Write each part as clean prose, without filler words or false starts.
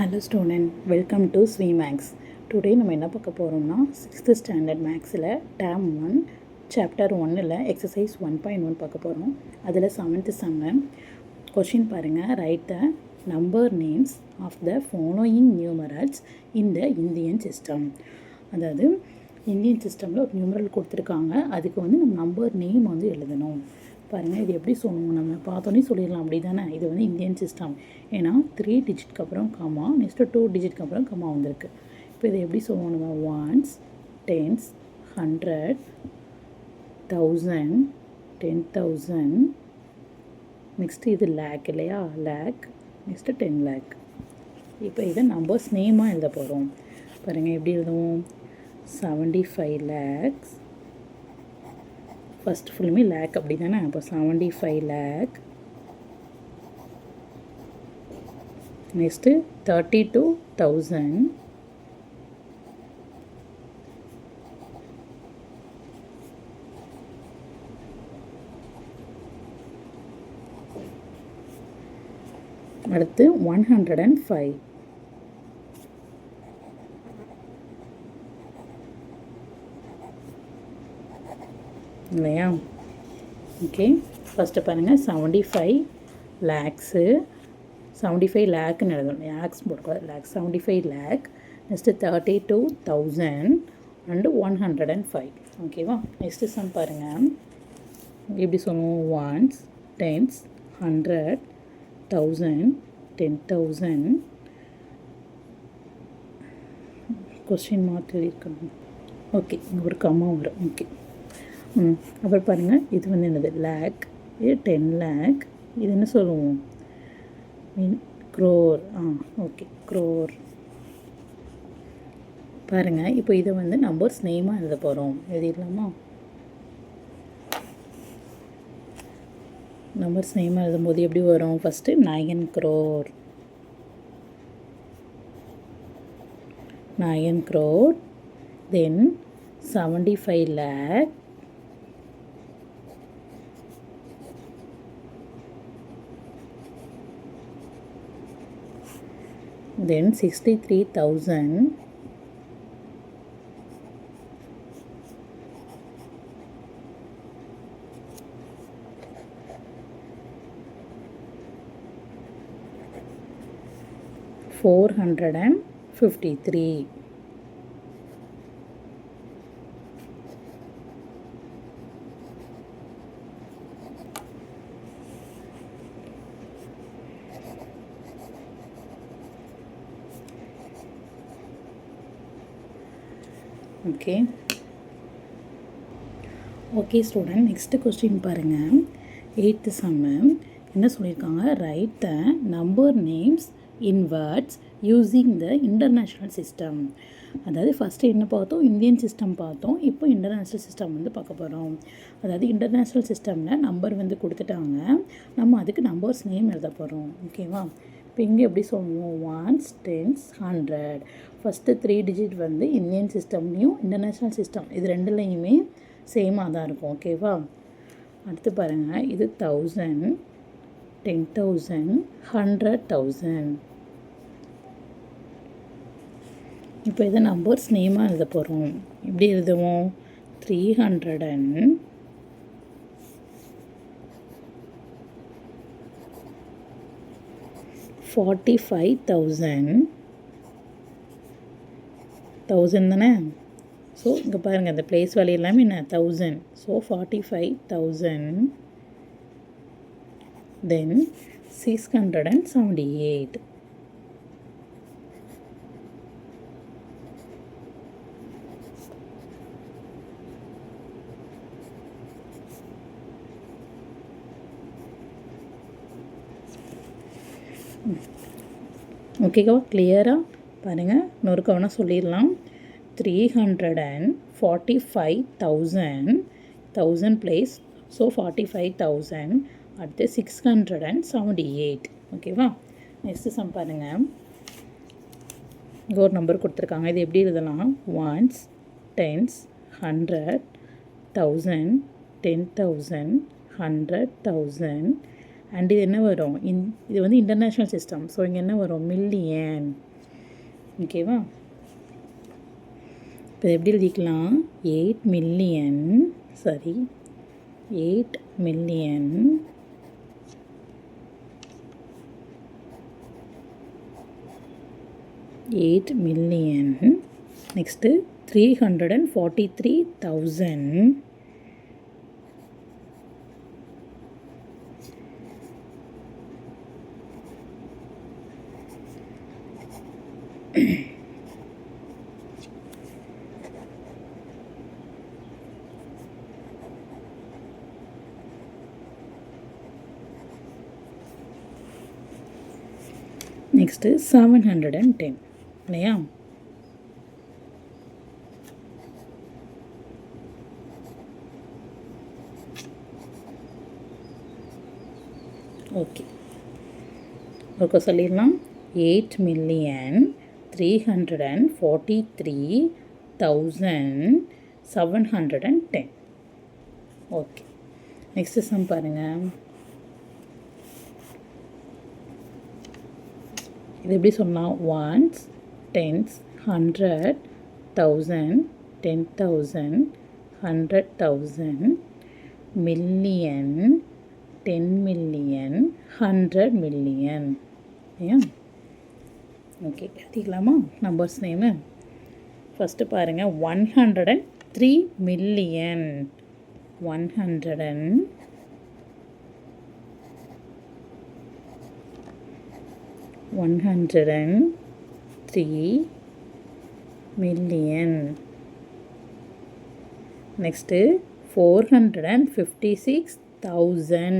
Hello student, welcome to ஸ்வி மேக்ஸ். Today நம்ம என்ன பார்க்க போகிறோம்னா 6th ஸ்டாண்டர்ட் மேக்ஸில் டேர்ம் 1 சாப்டர் 1ல் எக்ஸசைஸ் 1.1 பார்க்க போகிறோம். அதில் 7th சம்மு கொஷின் பாருங்கள். Write the number names of the following numerals in the Indian system. அதாவது இந்தியன் சிஸ்டமில் ஒரு நியூமரல் கொடுத்துருக்காங்க, அதுக்கு வந்து நம்ம நம்பர் நேம் வந்து எழுதணும். பாருங்கள், இது எப்படி சொல்லணும், நம்ம பார்த்தோன்னே சொல்லிடலாம் அப்படி தானே. இது வந்து இந்தியன் சிஸ்டம், ஏன்னா 3 டிஜிட்க்கு அப்புறம் கமா, நெக்ஸ்ட்டு 2 டிஜிட்க்கு அப்புறம் கமா வந்திருக்கு. இப்போ இதை எப்படி சொல்லணும், நம்ம ஒன்ஸ், டென்ஸ், 100, 1000, 10,000, நெக்ஸ்ட்டு இது லேக் இல்லையா, லேக், நெக்ஸ்ட்டு 10 லேக். இப்போ இதை நம்பர்ஸ் நேமாக எழுத போகிறோம். பாருங்கள் எப்படி எழுதுவோம், 75 lakhs, ஃபஸ்ட் ஃபுல்லுமே லேக் அப்படி தானே. அப்போ 75 lakh, நெக்ஸ்ட்டு 32,000, அடுத்து 105, இல்லையா. ஓகே, ஃபஸ்ட்டு பாருங்கள், 75 lakhs, 75 லேக்குன்னு எழுதணும், லேக்ஸ் போடக்கூடாது, லேக்ஸ். 75 lakh, next 32,000 and 105. ஓகேவா. நெக்ஸ்ட்டு சம் பாருங்கள், எப்படி சொல்லுவோம், ஒன்ஸ், டென்ஸ், 100, 1000, 10,000, கொஸ்டின் மார்க் எழுதியிருக்கணும். ஓகே, இங்கே ஒரு கம்மா வரும். ஓகே, அப்புறம் பாருங்கள், இது வந்து என்னது, லேக், இது 10 lakh, இது என்ன சொல்லுவோம், க்ரோர். ஓகே, க்ரோர். பாருங்கள், இப்போ இதை வந்து நம்பர்ஸ் நேமாக எழுத போகிறோம். எழுதிடலாமா. நம்பர்ஸ் நேமாக எழுதும்போது எப்படி வரும், ஃபஸ்ட்டு 9 crore, 9 crore, தென் 75 lakh, then 63,000, $453. Okay, okay student, next question பாருங்கள். 8th சம்மு என்ன சொல்லியிருக்காங்க, right the number names in words using the international system. அதாவது ஃபஸ்ட்டு என்ன பார்த்தோம், இந்தியன் சிஸ்டம் பார்த்தோம், இப்போ இன்டர்நேஷ்னல் சிஸ்டம் வந்து பார்க்க போகிறோம். அதாவது இன்டர்நேஷ்னல் சிஸ்டமில் நம்பர் வந்து கொடுத்துட்டாங்க, நம்ம அதுக்கு நம்பர்ஸ் நேம் எழுத போகிறோம். ஓகேவா. இப்போ இங்கே எப்படி சொல்லுவோம், ஒன்ஸ், டென்ஸ், 100. ஃபஸ்ட்டு 3 டிஜிட் வந்து இந்தியன் சிஸ்டம்லேயும் இன்டர்நேஷ்னல் சிஸ்டம் இது ரெண்டுலேயுமே சேமாக தான் இருக்கும். ஓகேவா. அடுத்து பாருங்கள், இது 1000, 10,000, 100,000. இப்போ இதை நம்பர்ஸ் நேமாக எழுத போகிறோம். எப்படி எழுதுவோம், 345,000, 1000 தானே. ஸோ இங்கே பாருங்கள், இந்த பிளேஸ் வேல்யூ எல்லாமே என்ன, 1000. ஸோ 45,000, தென் 678. ஓகேவா, கிளியராக பாருங்கள், இன்னொரு கவனம் சொல்லிடலாம். 345,000, 1000 பிளேஸ், ஸோ 45,000, அடுத்து 678. ஓகேவா. நெக்ஸ்ட்டு சம் பாருங்கள், இங்கே ஒரு நம்பர் கொடுத்துருக்காங்க, இது எப்படி எழுதலாம், ஒன்ஸ், டென்ஸ், 100, 1000, 10,000, 100,000 அண்ட் இது என்ன வரும், இது வந்து இன்டர்நேஷ்னல் சிஸ்டம். ஸோ இங்கே என்ன வரும், மில்லியன். ஓகேவா? இப்போ எப்படி எழுதிக்கலாம்? 8 மில்லியன் 8 மில்லியன் நெக்ஸ்ட்டு 343,000 நெக்ஸ்ட்டு 710 இல்லையா? ஓகே, ஒருக்க சொல்லிடலாம். 8,343,710. ஓகே, நெக்ஸ்ட்டு சம் பாருங்கள். இது எப்படி சொன்னால் ones, tens, 100, 1000, 10,000, 100,000, million, 10 million, 100 million. ஏன்? ஓகே, எழுதிக்கலாமா நம்பர்ஸ் நேமு? ஃபஸ்ட்டு பாருங்கள், 103 மில்லியன் 103 மில்லியன். நெக்ஸ்ட்டு 456,000.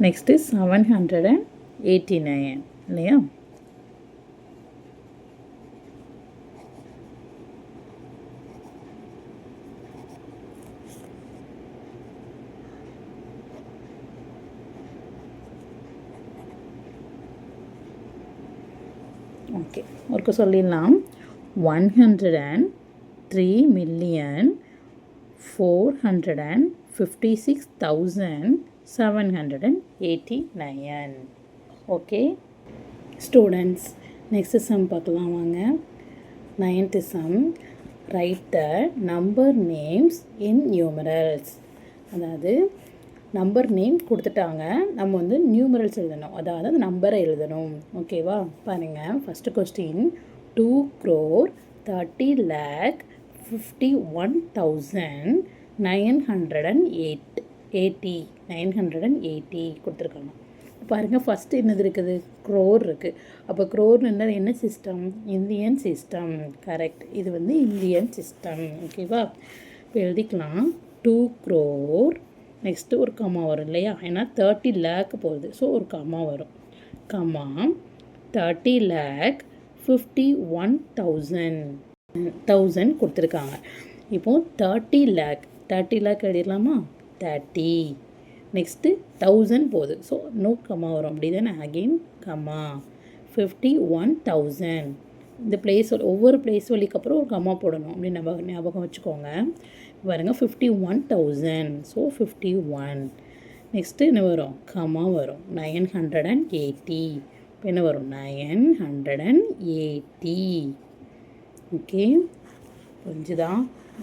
நெக்ஸ்ட்டு 789 இல்லையா? ஓகே, ஒருக்க சொல்லிடலாம். 103 million 456,789. Okay students, next sum பார்க்கலாம் வாங்க. 9th sum, write the number names in numerals. அதாவது நம்பர் நேம் கொடுத்துட்டாங்க, நம்ம வந்து நியூமரல்ஸ் எழுதணும், அதாவது அந்த நம்பரை எழுதணும். ஓகேவா? பாருங்கள், ஃபஸ்ட்டு கொஸ்டின் 2,30,51,980 கொடுத்துருக்காங்க. பாருங்கள், ஃபஸ்ட்டு என்னது இருக்குது? க்ரோர் இருக்குது. அப்போ க்ரோர்னு என்ன சிஸ்டம்? Indian system. கரெக்ட், இது வந்து இந்தியன் சிஸ்டம். ஓகேவா? இப்போ எழுதிக்கலாம் 2 crore. நெக்ஸ்ட்டு ஒரு கம்மா வரும் இல்லையா? ஏன்னா 30 lakh போகுது, ஸோ ஒரு கம்மா வரும். கம்மா 30,51,000 கொடுத்துருக்காங்க. இப்போது 30 lakh எழுதிடலாமா? 30. நெக்ஸ்ட்டு 1000 போகுது, ஸோ நோ கம்மா வரும், அப்படி தானே? அகெயின் கம்மா 51,000. இந்த பிளேஸ் ஒவ்வொரு பிளேஸ் வழிக்கு அப்புறம் ஒரு கம்மா போடணும், அப்படின்னு ஞாபகம் வச்சுக்கோங்க. பாருங்கள், 51,000, ஸோ 51. நெக்ஸ்ட்டு என்ன வரும்? கம்மா வரும் 980. இப்போ என்ன வரும்? 980. ஓகே, புரிஞ்சுதா?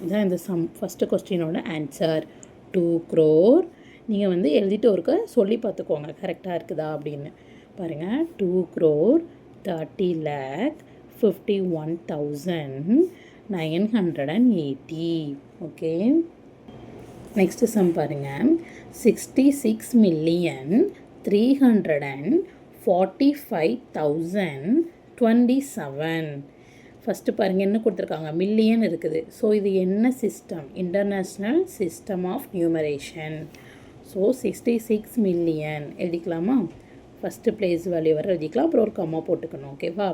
இதுதான் இந்த சம் ஃபஸ்ட்டு கொஸ்டினோட ஆன்சர். 2 crore. நீங்கள் வந்து எழுதிட்டு ஒருக்க சொல்லி பார்த்துக்கோங்க கரெக்டாக இருக்குதா அப்படின்னு. பாருங்கள், 2 crore 30,51,980. ஓகே, நெக்ஸ்ட்டு சம் பாருங்கள். 66,345,027. ஃபஸ்ட்டு பாருங்கள், என்ன கொடுத்துருக்காங்க? மில்லியன் இருக்குது. ஸோ இது என்ன system? International system of numeration. So 66 million எழுதிக்கலாமா? ஃபஸ்ட்டு பிளேஸ் வேல்யூ வர எழுதிக்கலாம், அப்புறம் ஒரு கம்மா போட்டுக்கணும். ஓகேவா?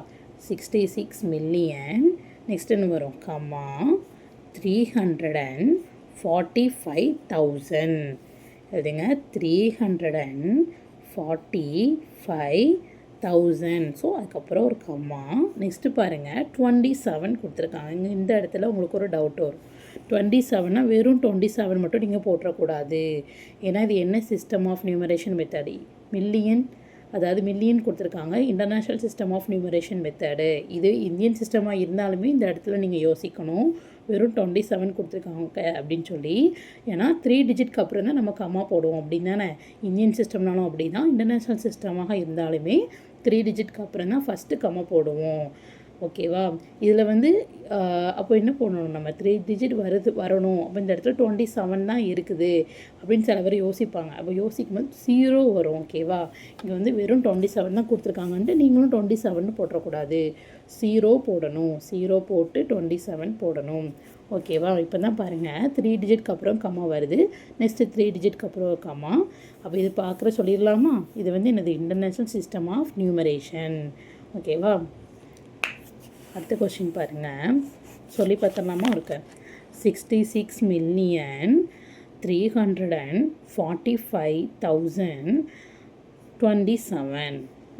66 மில்லியன். நெக்ஸ்ட் என்ன வரும்? கம்மா 345,000 எழுதுங்க. 345,000 45,000. ஸோ அதுக்கப்புறம் ஒரு கம்மா. நெக்ஸ்ட்டு பாருங்கள் 27 கொடுத்துருக்காங்க. இங்கே இந்த இடத்துல உங்களுக்கு ஒரு டவுட் வரும். 27னா வெறும் 27 மட்டும் நீங்கள் போட்டுறக்கூடாது. ஏன்னா இது என்ன system of numeration method? Million, அதாவது மில்லியன் கொடுத்துருக்காங்க. International system of numeration method. இது இந்தியன் சிஸ்டமாக இருந்தாலுமே இந்த இடத்துல நீங்கள் யோசிக்கணும். வெறும் 27 கொடுத்துருக்காங்க அப்படின்னு சொல்லி. ஏன்னா 3 டிஜிட்க்கு அப்புறம் தான் நம்ம கம்மா போடுவோம் அப்படின்னு தானே. இந்தியன் சிஸ்டம்னாலும் அப்படி தான், இன்டர்நேஷ்னல் சிஸ்டமாக இருந்தாலுமே 3 டிஜிட்க்கு அப்புறம் தான் ஃபஸ்ட்டு கம்மா போடுவோம். ஓகேவா? இதில் வந்து அப்போ என்ன பண்ணணும், நம்ம 3 டிஜிட் வரணும். அப்போ இந்த இடத்துல 27 தான் இருக்குது அப்படின்னு சில பேர் யோசிப்பாங்க. அப்போ யோசிக்கும் போது 0 வரும். ஓகேவா? இங்கே வந்து வெறும் 27 தான் கொடுத்துருக்காங்கன்ட்டு நீங்களும் 27 போட்டுறக்கூடாது. 0 போடணும். 0 போட்டு 27 போடணும். ஓகேவா? இப்போ தான் பாருங்கள் 3 டிஜிட்க்கு அப்புறம் கம்மா வருது. நெக்ஸ்ட்டு 3 டிஜிட்க்கு அப்புறம் கம்மா. அப்போ இது பார்க்குற சொல்லிடலாமா? இது வந்து என்னது? International system of numeration. ஓகேவா? அடுத்த கொஸ்டின் பாருங்கள், சொல்லி பார்த்துடலாமா? இருக்கு 66,345,027.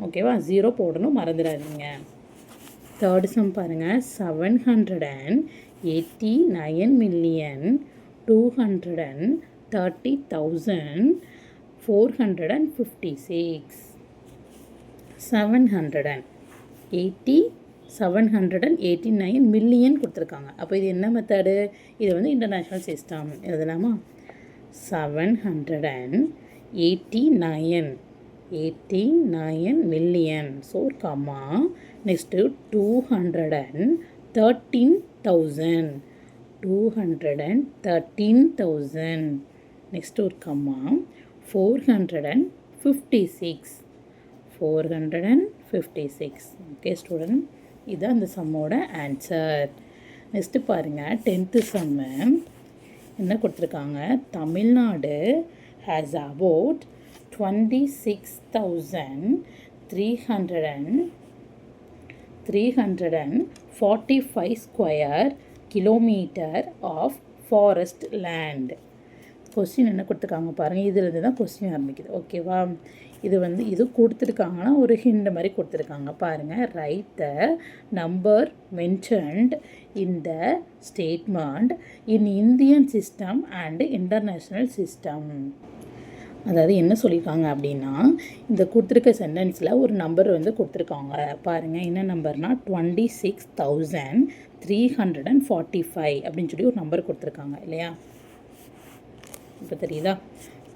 ஓகேவா? 0 போடணும், மறந்துடாதீங்க. தேர்ட் சம் பாருங்கள் 789,230,456. 789 மில்லியன் கொடுத்துருக்காங்க. அப்போ இது என்ன மெத்தடு? இது வந்து இன்டர்நேஷ்னல் சிஸ்டம். எழுதலாமா? 789 million. So comma. Next 213,000. Next ஒரு கம்மா. 456. ஓகே ஸ்டூடெண்ட், இதுதான் இந்த சம்மோட ஆன்சர். நெக்ஸ்ட்டு பாருங்கள் 10th சம்மு என்ன கொடுத்துருக்காங்க. Tamil Nadu has about 26,345 square kilometre of forest land. Question என்ன கொடுத்துருக்காங்க பாருங்கள். இதில் தான் கொஸ்டின் ஆரம்பிக்குது. ஓகேவா? இது கொடுத்துருக்காங்கன்னா ஒரு ஹிண்ட் மாதிரி கொடுத்துருக்காங்க பாருங்கள். Write the number mentioned in the statement in Indian system and international system. அதாவது என்ன சொல்லியிருக்காங்க அப்படின்னா, இந்த கொடுத்துருக்க சென்டென்ஸில் ஒரு நம்பர் வந்து கொடுத்துருக்காங்க பாருங்கள். என்ன நம்பர்னால் 26,345 அப்படின்னு சொல்லி ஒரு நம்பர் கொடுத்துருக்காங்க இல்லையா? இப்போ தெரியுதா?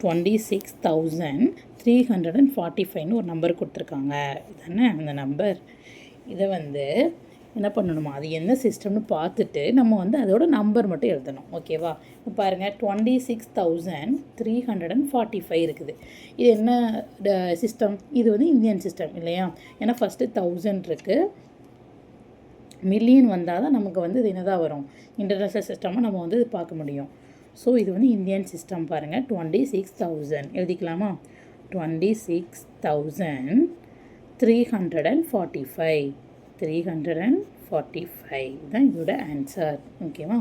26,345 ஒரு நம்பர் கொடுத்துருக்காங்க. இதுதானே அந்த நம்பர். இதை வந்து என்ன பண்ணணுமா, அது என்ன சிஸ்டம்னு பார்த்துட்டு நம்ம வந்து அதோட நம்பர் மட்டும் எழுதணும். ஓகேவா? இப்போ பாருங்கள் 26,345 இருக்குது. இது என்ன சிஸ்டம்? இது வந்து இந்தியன் சிஸ்டம் இல்லையா? ஏன்னா ஃபஸ்ட்டு 1000 இருக்குது. மில்லியன் வந்தால் தான் நமக்கு வந்து இது என்னதான் வரும், இன்டர்நேஷ்னல் சிஸ்டமாக நம்ம வந்து இது பார்க்க முடியும். ஸோ இது வந்து இந்தியன் சிஸ்டம் பாருங்கள். 26,000 எழுதிக்கலாமா? 26,345 தான் இதோட ஆன்சர். ஓகேவா?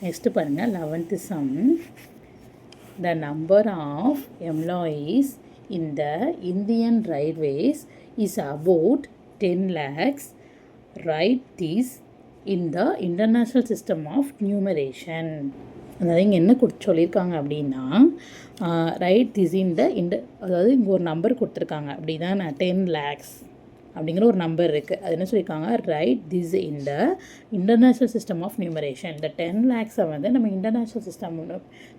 நெக்ஸ்ட்டு பாருங்கள் 11th sum. The number of employees in the Indian railways is about 10 lakhs. Write this in the international system of numeration. அதாவது இங்கே என்ன சொல்லியிருக்காங்க அப்படின்னா, ரைட் திஸ் இன் த அதாவது இங்கே ஒரு நம்பர் கொடுத்துருக்காங்க அப்படி தான். 10 lakhs அப்படிங்கிற ஒரு நம்பர் இருக்குது. அது என்ன சொல்லியிருக்காங்க, write this in the international system of numeration. இந்த 10 lakhஸை வந்து நம்ம இன்டர்நேஷ்னல்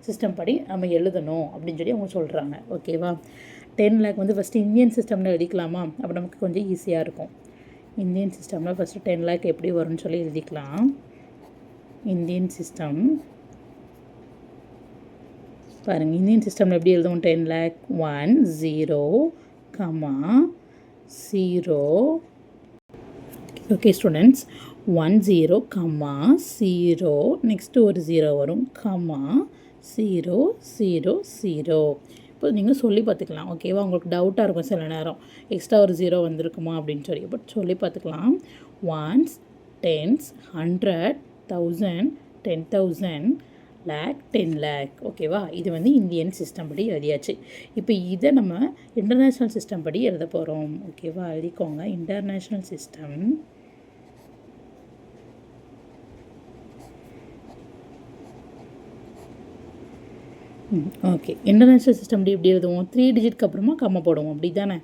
சிஸ்டம் படி நம்ம எழுதணும் அப்படின்னு சொல்லி அவங்க சொல்கிறாங்க. ஓகேவா? 10 lakh வந்து ஃபஸ்ட்டு இந்தியன் சிஸ்டமில் எழுதிக்கலாமா? அப்போ நமக்கு கொஞ்சம் ஈஸியாக இருக்கும். இந்தியன் சிஸ்டமில் ஃபஸ்ட்டு 10 lakh எப்படி வரும்னு சொல்லி எழுதிக்கலாம். இந்தியன் சிஸ்டம் பாருங்கள். இந்தியன் சிஸ்டமில் எப்படி எழுதுவோம்? 10 lakh 1 0, 0. Okay students, 1 0, 0. நெக்ஸ்ட்டு ஒரு 0 வரும், 0 0 0. இப்போ நீங்கள் சொல்லி பார்த்துக்கலாம். ஓகேவா? உங்களுக்கு டவுட்டாக இருக்கும் சில நேரம், எக்ஸ்ட்ரா ஒரு 0 வந்திருக்குமா அப்படின்னு சொல்லி. பட் சொல்லி பார்த்துக்கலாம். 1s, 10s, 100, 1000, 10,000, lakh 10 lakh. ஓகேவா, இது வந்து இந்தியன் சிஸ்டம் படி எழுதியாச்சு. இப்போ இதை நம்ம இன்டர்நேஷ்னல் சிஸ்டம் படி எழுத போகிறோம். ஓகேவா, எழுதிக்கோங்க. International system okay. International system எப்படி எழுதுவோம்? 3 டிஜிட்க்கு அப்புறமா கம்மா போடுவோம், அப்படி தானே?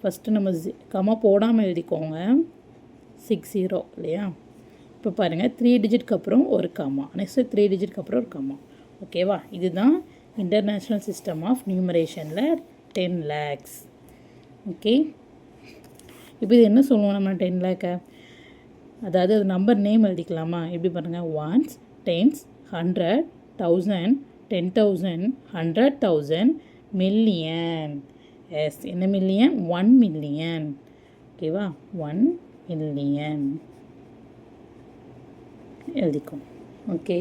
ஃபஸ்ட்டு நம்ம கம்மா போடாமல் எழுதிக்கோங்க. 60 இல்லையா? இப்போ பாருங்கள், 3 டிஜிட்க்கு அப்புறம் ஒரு கம்மா, நெக்ஸ்ட்டு 3 டிஜிட்க்கு அப்புறம் ஒரு கம்மா. ஓகேவா, இதுதான் இன்டர்நேஷ்னல் சிஸ்டம் ஆஃப் நியூமரேஷனில் 10 lakhs. ஓகே, இப்போ இது என்ன சொல்லுவோம் நம்ம 10 lakh? அதாவது அது நம்பர் நேம் எழுதிக்கலாமா? எப்படி பாருங்கள், ஒன்ஸ், டென்ஸ், 100, 1000, 10,000, 100,000, மில்லியன். எஸ், என்ன மில்லியன்? 1 million. ஓகேவா, 1 million எழுதிக்கோ. ஓகே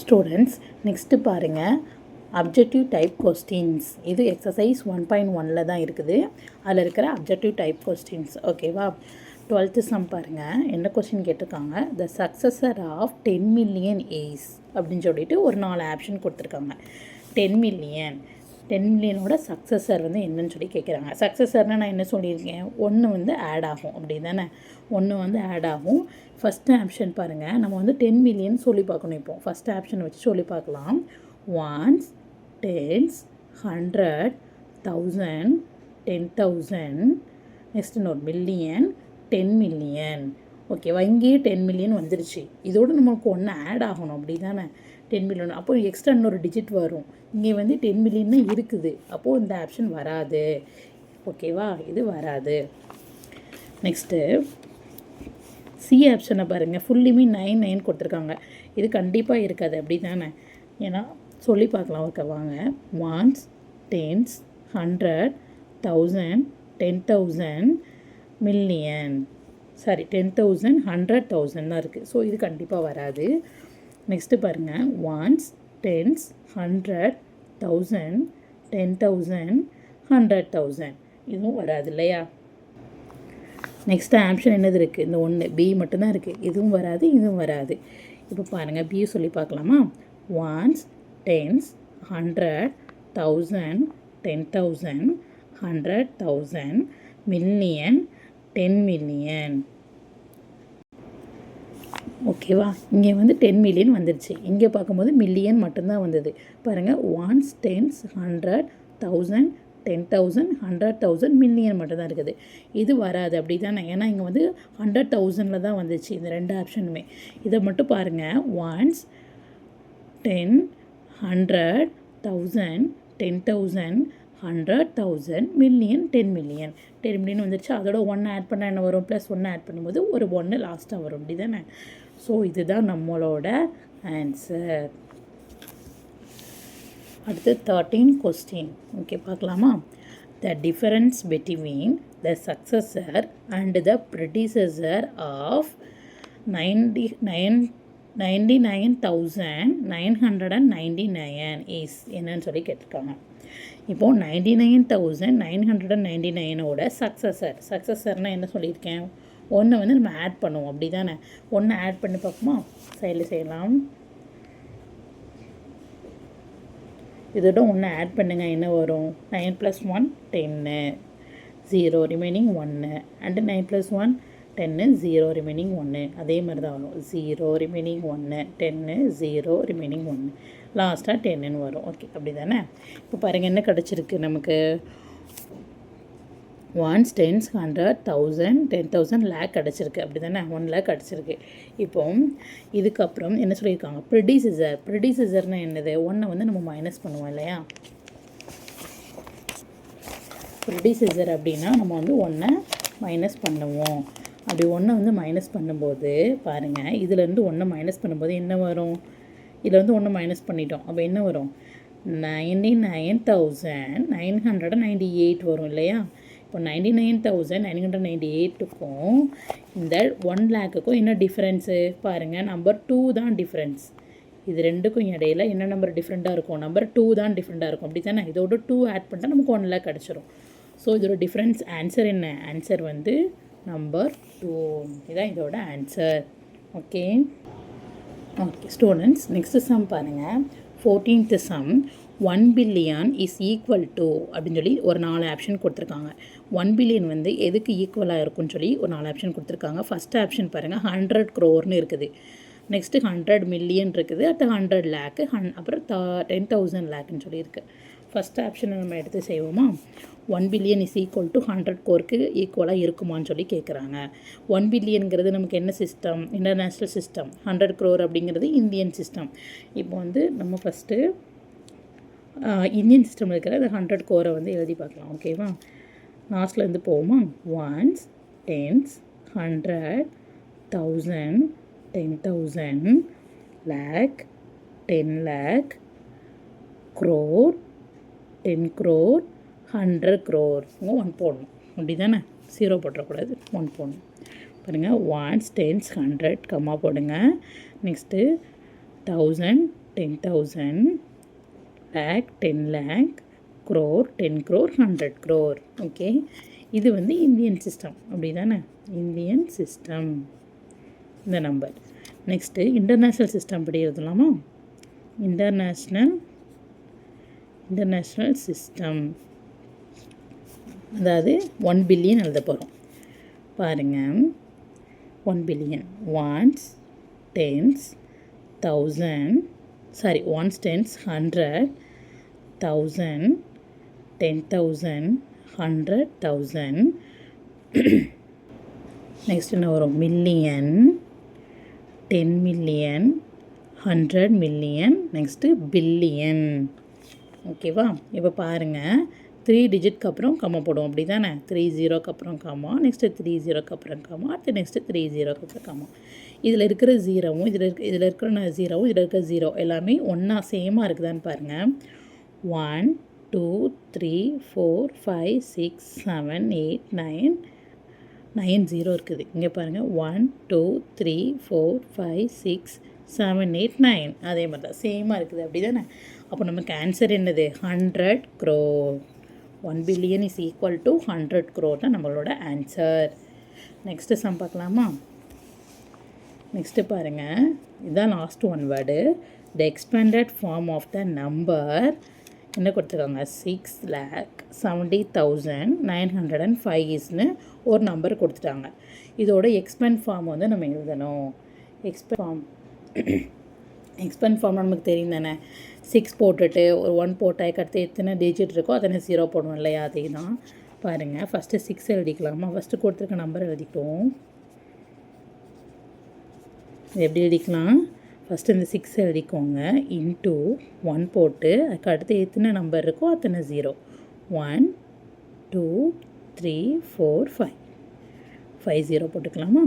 ஸ்டூடெண்ட்ஸ், நெக்ஸ்ட்டு பாருங்கள், அப்ஜெக்டிவ் டைப் கொஸ்டின்ஸ். இது எக்ஸசைஸ் 1.1 தான் இருக்குது. அதில் இருக்கிற அப்ஜெக்டிவ் டைப் கொஸ்டின்ஸ். ஓகேவா, 12th சம் பாருங்கள். என்ன கொஸ்டின் கேட்டிருக்காங்க? த சக்ஸஸர் ஆஃப் 10 million is அப்படின்னு சொல்லிட்டு ஒரு 4 ஆப்ஷன் கொடுத்துருக்காங்க. 10 million, 10 millionோட சக்ஸஸர் வந்து என்னன்னு சொல்லி கேட்குறாங்க. சக்ஸஸர்னால் நான் என்ன சொல்லியிருக்கேன்? ஒன்று வந்து ஆட் ஆகும், அப்படி தானே? ஒன்று வந்து ஆட் ஆகும். ஃபஸ்ட்டு ஆப்ஷன் பாருங்கள், நம்ம வந்து 10 million சொல்லி பார்க்கணும். இப்போது ஃபஸ்ட்டு ஆப்ஷன் வச்சு சொல்லி பார்க்கலாம். ஒன்ஸ், டென்ஸ், 100, 1000, 10,000, நெக்ஸ்ட் இன்னொரு மில்லியன், 10 million. ஓகேவா, இங்கேயே 10 million வந்துருச்சு. இதோடு நமக்கு ஒன்று ஆட் ஆகணும், அப்படி தானே? 10 million, அப்போது எக்ஸ்ட்ரா இன்னொரு டிஜிட் வரும். இங்கே வந்து 10 million இருக்குது, அப்போது இந்த ஆப்ஷன் வராது. ஓகேவா, இது வராது. நெக்ஸ்ட்டு சி ஆப்ஷனை பாருங்கள். ஃபுல்லுமே 9 கொடுத்துருக்காங்க. இது கண்டிப்பாக இருக்காது, அப்படி தானே? ஏன்னா சொல்லி பார்க்கலாம். ஓகே வாங்க. Once, tens, 100, 1000, 10,000, million. சாரி, 10,000, 100,000 தான் இருக்குது. ஸோ இது கண்டிப்பாக வராது. நெக்ஸ்ட்டு பாருங்கள், ஒன்ஸ், டென்ஸ், 100, 1000, 10,000, 100,000, இதுவும் வராது இல்லையா? நெக்ஸ்ட் ஆப்ஷன் என்னது இருக்குது? இந்த ஒன்று பி மட்டும்தான் இருக்குது. இதுவும் வராது, இதுவும் வராது. இப்போ பாருங்கள், பி சொல்லி பார்க்கலாமா? Ones, tens, 100, 1000, 10,000, 100,000, million, 10 million. ஓகேவா, இங்கே வந்து 10 million வந்துருச்சு. இங்கே பார்க்கும்போது மில்லியன் மட்டும்தான் வந்தது. பாருங்கள், ஒன்ஸ், டென்ஸ், 100, 1000, 10,000, 100,000, மில்லியன் மட்டும்தான் இருக்குது. இது வராது, அப்படி தானே? ஏன்னா இங்கே வந்து 100,000 தான் வந்துச்சு இந்த ரெண்டு ஆப்ஷனுமே. இதை மட்டும் பாருங்கள். Once, 10, 100, 1000, 10,000, 100,000, million, 10 million. 10 million வந்துருச்சு. அதோட 1 ஆட் பண்ணால் என்ன வரும்? ப்ளஸ் 1 ஆட் பண்ணும்போது ஒரு 1 லாஸ்ட்டாக வரும், அப்படி தானே? ஸோ இதுதான் நம்மளோட ஆன்சர். அடுத்து 13 கொஸ்டின். ஓகே, பார்க்கலாமா? The difference between the successor and the predecessor of 99,999 is என்னன்னு சொல்லி கேட்டிருக்காங்க. இப்போது 99,999ஓட சக்ஸஸர்னால் என்ன சொல்லியிருக்கேன்? ஒன்று வந்து நம்ம ஆட் பண்ணுவோம், அப்படி தானே? ஒன்று ஆட் பண்ணி பார்ப்போமா? சைடில் செய்யலாம். இதோட ஒன்று ஆட் பண்ணுங்கள், என்ன வரும்? 9 + 1 10, 0 ரிமைனிங் 1, அண்டு 9 + 1 10, 0 ரிமைனிங் 1. அதே மாதிரி தான் வரும். 0 ரிமைனிங் 1, 10, 0 ரிமைனிங் 1, லாஸ்ட்டாக 10ன்னு வரும். ஓகே, அப்படி தானே? இப்போ பாருங்கள், என்ன கிடச்சிருக்கு நமக்கு? ஒன்ஸ், டென்ஸ், 100, 1000, 10,000, லேக் கிடச்சிருக்கு, அப்படி தானே? 1 lakh கிடச்சிருக்கு. இப்போ இதுக்கப்புறம் என்ன சொல்லியிருக்காங்க? ப்ரெடிசஸர்னால் என்னது? ஒன்றை வந்து நம்ம மைனஸ் பண்ணுவோம் இல்லையா? ப்ரெடிசஸர் அப்படின்னா நம்ம வந்து ஒன்றை மைனஸ் பண்ணுவோம். அப்படி ஒன்றை வந்து மைனஸ் பண்ணும்போது பாருங்கள், இதிலேருந்து ஒன்றை மைனஸ் பண்ணும்போது என்ன வரும்? இதில் வந்து ஒன்று மைனஸ் பண்ணிட்டோம். அப்போ என்ன வரும்? 99,998 வரும் இல்லையா? இப்போ 99,998க்கும் இந்த 1 lakhக்கும் என்ன டிஃப்ரென்ஸு பாருங்கள்? நம்பர் 2 தான் டிஃப்ரென்ஸ். இது ரெண்டுக்கும் இடையில என்ன நம்பர் டிஃப்ரெண்ட்டாக இருக்கும்? நம்பர் 2 தான் டிஃப்ரெண்ட்டாக இருக்கும், அப்படி தானே? இதோட 2 ஆட் பண்ணிட்டா நமக்கு 1 lakh கிடச்சிரும். ஸோ இதோட டிஃப்ரென்ஸ் ஆன்சர் என்ன? ஆன்சர் வந்து நம்பர் 2. இதுதான் இதோட answer. Okay, okay students, next sum பாருங்கள். 14th sum 1 billion is equal to அப்படின்னு சொல்லி ஒரு 4 ஆப்ஷன் கொடுத்துருக்காங்க. 1 பில்லியன் வந்து எதுக்கு ஈக்குவலாக இருக்குன்னு சொல்லி ஒரு 4 ஆப்ஷன் கொடுத்துருக்காங்க. ஃபஸ்ட் ஆப்ஷன் பாருங்கள் 100 crore இருக்குது. நெக்ஸ்ட்டு 100 மில்லியன் இருக்குது. அடுத்து 100 lakh, அப்புறம் 10,000 lakhன்னு சொல்லியிருக்கு. ஃபஸ்ட் ஆப்ஷனை நம்ம எடுத்து செய்வோமா? 1 billion is equal to 100 crore ஈக்குவலாக இருக்குமான்னு சொல்லி கேட்குறாங்க. 1 பில்லியனுங்கிறது நமக்கு என்ன சிஸ்டம்? International system. 100 crore அப்படிங்கிறது இந்தியன் சிஸ்டம். இப்போ வந்து நம்ம ஃபஸ்ட்டு இந்தியன் சிஸ்டம் இருக்கிற அந்த 100 crore வந்து எழுதி பார்க்கலாம். ஓகேவா? லாஸ்ட்லேருந்து போவோமா? 1s, 10s, 100, 1000, 10,000, lakh, 10 lakh, crore, 10 crore, 100 crore. 1 போடணும். அப்படி தானே? 0 போட்டுறக்கூடாது. 1 போடணும். பாருங்கள், 1s, 10s, 100 கம்மா போடுங்க. Next 1000, 10,000, lakh, 10 lakh, crore, 10 crore, 100 crore. Okay, இது வந்து இந்தியன் சிஸ்டம். அப்படி தானே? இந்தியன் சிஸ்டம் இந்த நம்பர். நெக்ஸ்ட்டு இன்டர்நேஷ்னல் சிஸ்டம் படி எழுதலாமா? இன்டர்நேஷ்னல் சிஸ்டம், அதாவது 1 பில்லியன் எழுத போகிறோம். பாருங்கள், 1 billion 1s, 10s, 1000, 1s, 10s, 100, 1000, 10,000, 100,000. Next என்ன வரும்? Million, 10 million, 100 million, next billion. ஓகேவா? இப்போ பாருங்கள், 3 டிஜிட்க்கு அப்புறம் கம்மா போடுவோம். அப்படி தானே? 3 0க்கு அப்புறம் கம்மா, நெக்ஸ்ட்டு 3 0க்கு அப்புறம் கம்மா, அடுத்து நெக்ஸ்ட்டு 3 0க்கு அப்புறம் கம்மா. இதில் இருக்கிற ஜீரோவும் இதில் இருக்கிற ஜீரோவும் இதில் இருக்கிற ஜீரோ எல்லாமே ஒன்றா சேமாக இருக்குதான்னு பாருங்கள். 1 2 3 4 5 6 7 8 9 0 இருக்குது. இங்கே பாருங்கள், 1 2 3 4 5 6 7 8 9 அதே மாதிரி தான் சேமாக இருக்குது. அப்படி தானே? அப்போ நமக்கு ஆன்சர் என்னது? 100 crore. 1 billion is equal to 100 crore தான் நம்மளோட ஆன்சர். நெக்ஸ்ட்டு சம் பார்க்கலாமா? நெக்ஸ்ட்டு பாருங்கள், இதுதான் last one word. The expanded form of the number என்ன கொடுத்துருக்காங்க? 6,70,905 ஒரு நம்பர் கொடுத்துட்டாங்க. இதோட எக்ஸ்பேண்ட் ஃபார்ம் வந்து நம்ம எழுதணும். எக்ஸ்பேண்ட் ஃபார்ம் நமக்கு தெரியும் தானே? 6 போட்டுட்டு ஒரு 1 போட்டால் அடுத்து எத்தனை டிஜிட் இருக்கோ அத்தனை 0 போடணும் இல்லையா? அதே தான். பாருங்கள், ஃபஸ்ட்டு 6 எழுதிக்கலாமா? ஃபஸ்ட்டு கொடுத்துருக்க நம்பர் எழுதிக்குவோம். எப்படி எழுதிக்கலாம்? ஃபஸ்ட்டு இந்த 6 எழுதிக்கோங்க. இன்ட்டு 1 போட்டு அதுக்கு அடுத்து எத்தனை நம்பர் இருக்கோ அத்தனை 0. 1 2 3 4 5 5 0 போட்டுக்கலாமா?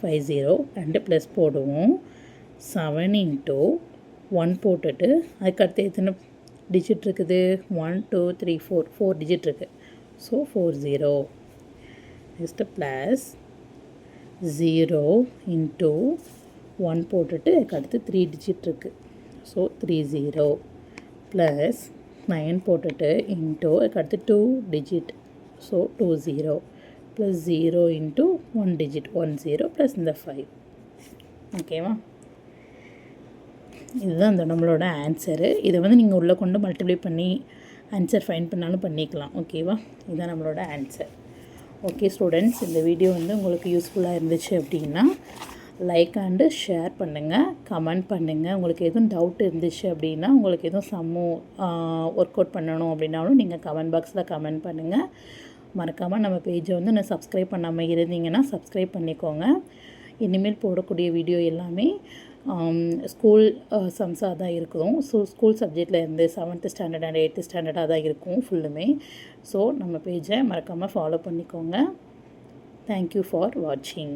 5 0 2 ப்ளஸ் போடுவோம். 7 இன்ட்டு 1 போட்டுட்டு அதுக்கு அடுத்து எத்தனை டிஜிட் இருக்குது? 1 2 3 4 டிஜிட் இருக்குது. ஸோ 4 0. நெக்ஸ்ட்டு ப்ளஸ் 0 இன்ட்டு 1 போட்டுட்டு அதுக்கு அடுத்து 3 டிஜிட் இருக்குது. ஸோ 3 0 ப்ளஸ் 9 போட்டுட்டு இன்ட்டு அதுக்கு அடுத்து 2 digit. So 2 0 plus 0 into 1 digit 1 0 plus இந்த 5. ஓகேவா? இதுதான் இந்த நம்மளோட ஆன்சரு. இதை வந்து நீங்கள் உள்ளே கொண்டு மல்டிப்ளை பண்ணி ஆன்சர் ஃபைண்ட் பண்ணாலும் பண்ணிக்கலாம். ஓகேவா? இதுதான் நம்மளோட ஆன்சர். ஓகே ஸ்டூடெண்ட்ஸ், இந்த வீடியோ வந்து உங்களுக்கு யூஸ்ஃபுல்லாக இருந்துச்சு அப்படின்னா லைக் அண்டு ஷேர் பண்ணுங்கள், கமெண்ட் பண்ணுங்கள். உங்களுக்கு எதுவும் டவுட் இருந்துச்சு அப்படின்னா, உங்களுக்கு எதுவும் ஒர்க் அவுட் பண்ணணும் அப்படின்னாலும் நீங்கள் கமெண்ட் பாக்ஸில் கமெண்ட் பண்ணுங்கள். மறக்காமல் நம்ம பேஜை வந்து நான் சப்ஸ்கிரைப் பண்ணாமல் இருந்தீங்கன்னா சப்ஸ்கிரைப் பண்ணிக்கோங்க. இனிமேல் போடக்கூடிய வீடியோ எல்லாமே ஸ்கூல் சம்ஸாக தான் இருக்கும். ஸோ ஸ்கூல் சப்ஜெக்டில் இருந்து 7th ஸ்டாண்டர்ட் அண்ட் 8th ஸ்டாண்டர்டாக தான் இருக்கும் ஃபுல்லுமே. ஸோ நம்ம பேஜை மறக்காமல் ஃபாலோ பண்ணிக்கோங்க. தேங்க்யூ ஃபார் வாட்சிங்.